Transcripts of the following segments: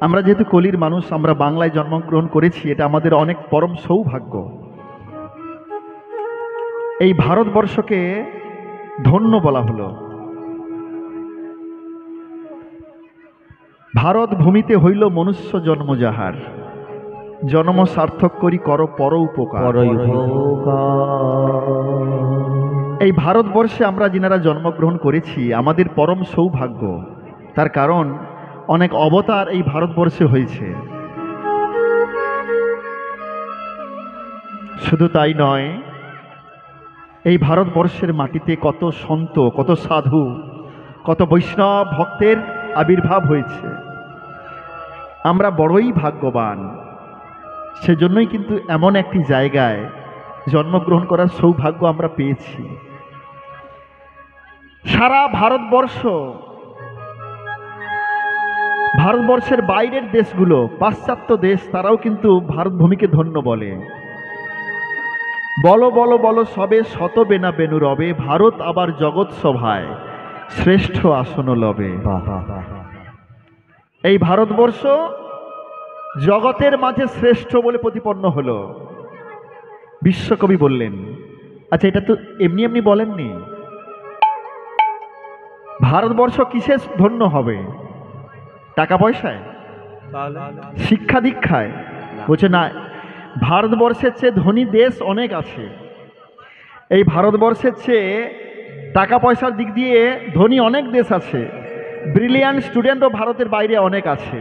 আমরা যেহেতু কলির মানুষ, আমরা বাংলায় জন্মগ্রহণ করেছি, এটা আমাদের অনেক পরম সৌভাগ্য। এই ভারতবর্ষকে ধন্য বলা হলো। ভারত ভূমিতে হইল মনুষ্য জন্ম যাহার, জন্ম সার্থক করি কর পর উপকার। এই ভারতবর্ষে আমরা যিনারা জন্মগ্রহণ করেছি আমাদের পরম সৌভাগ্য। তার কারণ অনেক অবতার এই ভারতবর্ষে হয়েছে। শুধু তাই নয়, এই ভারতবর্ষের মাটিতে কত সন্ত, কত সাধু, কত বৈষ্ণব ভক্তের আবির্ভাব হয়েছে। আমরা বড়ই ভাগ্যবান। সেজন্যই কিন্তু এমন একটি জায়গায় জন্মগ্রহণ করার সৌভাগ্য আমরা পেয়েছি। সারা ভারতবর্ষ, ভারতবর্ষের বাইরের দেশগুলো, পাশ্চাত্য দেশ, তারাও কিন্তু ভারত ভূমিকে ধন্য বলে। বলো বলো বলো সবে শত বেনা বেনু রবে, ভারত আবার জগৎ সভায় শ্রেষ্ঠ আসন লবে। এই ভারতবর্ষ জগতের মাঝে শ্রেষ্ঠ বলে প্রতিপন্ন হলো। বিশ্বকবি বললেন। আচ্ছা, এটা তো এমনি এমনি বলেননি। ভারতবর্ষ কিসে ধন্য হবে? টাকা পয়সায়, শিক্ষা দীক্ষায়? বলছে না, ভারতবর্ষের চেয়ে ধনী দেশ অনেক আছে। এই ভারতবর্ষের চেয়ে টাকা পয়সার দিক দিয়ে ধনী অনেক দেশ আছে। ব্রিলিয়ান্ট স্টুডেন্টও ভারতের বাইরে অনেক আছে।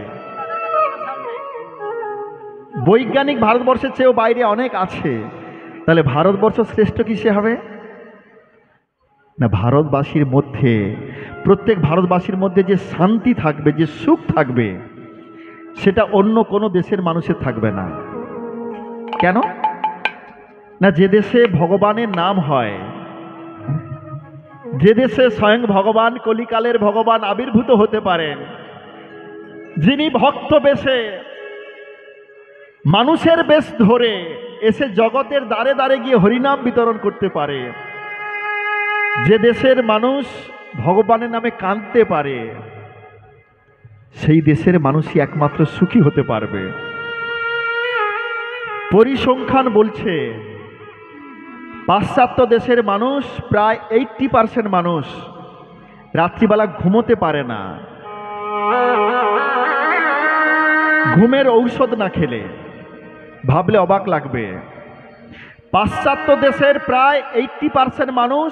বৈজ্ঞানিক ভারতবর্ষের চেয়েও বাইরে অনেক আছে। তাহলে ভারতবর্ষ শ্রেষ্ঠ কিসে হবে? না, ভারতবাসীর মধ্যে, প্রত্যেক ভারতবাসীর মধ্যে যে শান্তি থাকবে, যে সুখ থাকবে, সেটা অন্য কোনো দেশের মানুষের থাকবে না। কেন না? যে দেশে ভগবানের নাম হয়, যে দেশে স্বয়ং ভগবান, কলিকালের ভগবান আবির্ভূত হতে পারেন, যিনি ভক্ত বেশে, মানুষের বেশ ধরে এসে জগতের দ্বারে দ্বারে গিয়ে হরিনাম বিতরণ করতে পারে, যে দেশের মানুষ ভগবানের নামে কাঁদতে পারে, সেই দেশের মানুষই একমাত্র সুখী হতে পারবে। পরিসংখ্যান বলছে পাশ্চাত্য দেশের মানুষ, প্রায় 80% মানুষ রাত্রিবেলা ঘুমোতে পারে না, ঘুমের ঔষধ না খেলে। ভাবলে অবাক লাগবে, পাশ্চাত্য দেশের প্রায় 80% মানুষ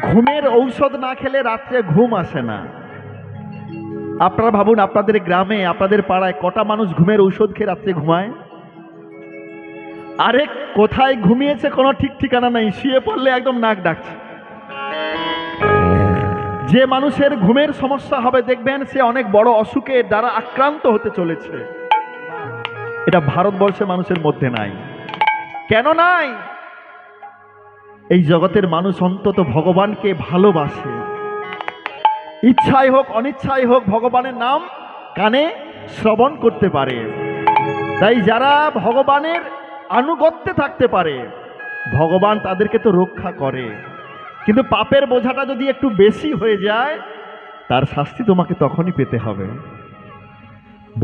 ঘুমের ঔষধ না খেলে রাত্রে ঘুম আসে না। আপনারা ভাবুন, আপনাদের গ্রামে, আপনাদের পাড়ায় কটা মানুষ ঘুমের ঔষধ খেয়ে রাত্রে ঘুমায়? আরে কোথায় ঘুমিয়েছে কোনো ঠিক ঠিকানা নেই, শুয়ে পড়লে একদম নাক ডাকছে। যে মানুষের ঘুমের সমস্যা হবে দেখবেন সে অনেক বড় অসুখের দ্বারা আক্রান্ত হতে চলেছে। এটা ভারতবর্ষের মানুষের মধ্যে নাই। কেন নাই? এই জগতের মানুষ অন্তত ভগবানকে ভালোবাসে। ইচ্ছাই হোক অনিচ্ছাই হোক ভগবানের নাম কানে শ্রবণ করতে পারে। তাই যারা ভগবানের আনুগত্যে থাকতে পারে, ভগবান তাদেরকে তো রক্ষা করে। কিন্তু পাপের বোঝাটা যদি একটু বেশি হয়ে যায়, তার শাস্তি তোমাকে তখনই পেতে হবে।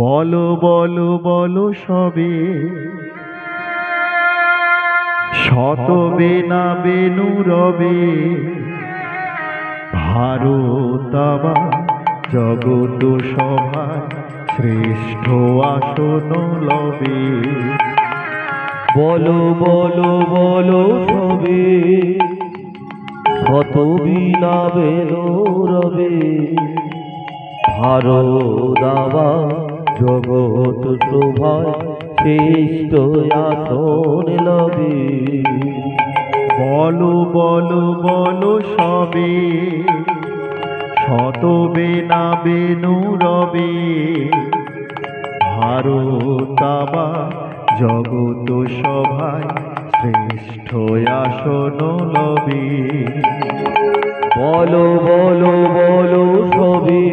বলো বলো বলো সবে শত বেনা বেনু রবে, ভারত আবার জগৎ সভায় শ্রেষ্ঠ আসন লবে। বলো বলো বলো সবে শত বিনা বেনু রবে, ভারত আবার জগৎ শোভায় শ্রেষ্ঠ আসন লবে। বলো বলো বলো সবে শত বেনা বেনু রবে, ভারত আবার জগৎ সভায় শ্রেষ্ঠ আসন লবে। বলো বলো বলো সবে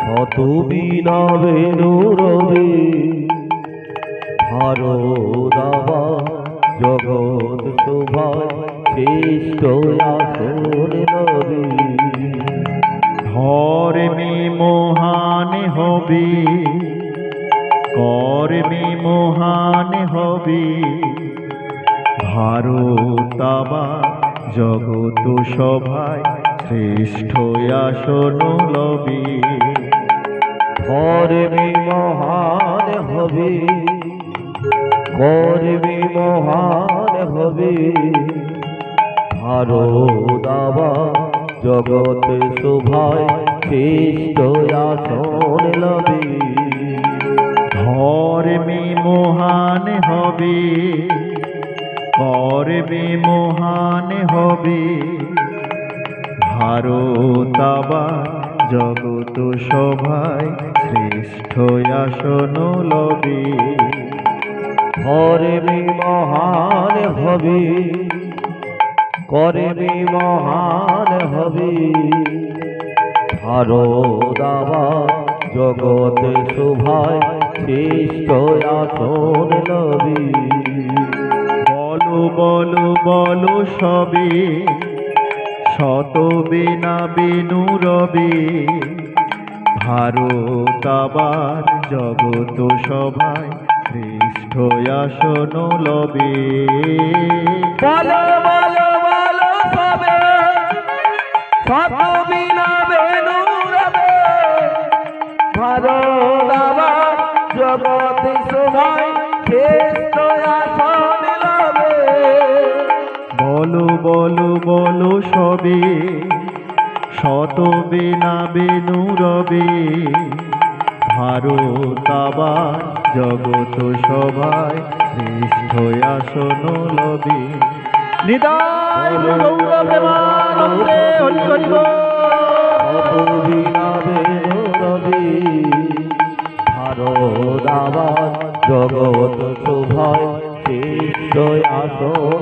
শত বিনা বেনু রবে, ভারত আবার জগৎ শোভায় শ্রেষ্ঠ আসন লবে। ধর্মে মহান হবে, কর্মে মহান হবে, ভারত আবার জগত সভায় শ্রেষ্ঠ আসন লবে। কর্মে মহান হবে, কর্মে মহান হবে, ভারত আবার জগৎ শোভায় শ্রেষ্ঠ আসন লবে। ধর্মে মহান হবে, কর্মে মহান হবে, ভারত আবার জগত সভায় শ্রেষ্ঠ আসন লবে। কর্মে মহান হবে, কর্মে মহান হবে, ভারত আবার জগৎ শোভায় শ্রেষ্ঠ আসন লবে। বলো বলো বলো সবে, শত বেনা বেনু রবে, ভারত আবার জগত সভায় শ্রেষ্ঠ আসন লবে। বলো বলো বলো সবে, শত বিনা বেনু রবে, ভারত আবার জগৎ শোভায় শ্রেষ্ঠ আসন লবে। বলো বলো বলো সবে, শত বেনা বেনু রবে, ভারত আবার জগত সভায় শ্রেষ্ঠ আসন লবে। নিতাই গৌর প্রেমানন্দে হরি হরি বল। ভারত আবার জগৎ শোভায় শ্রেষ্ঠ আসন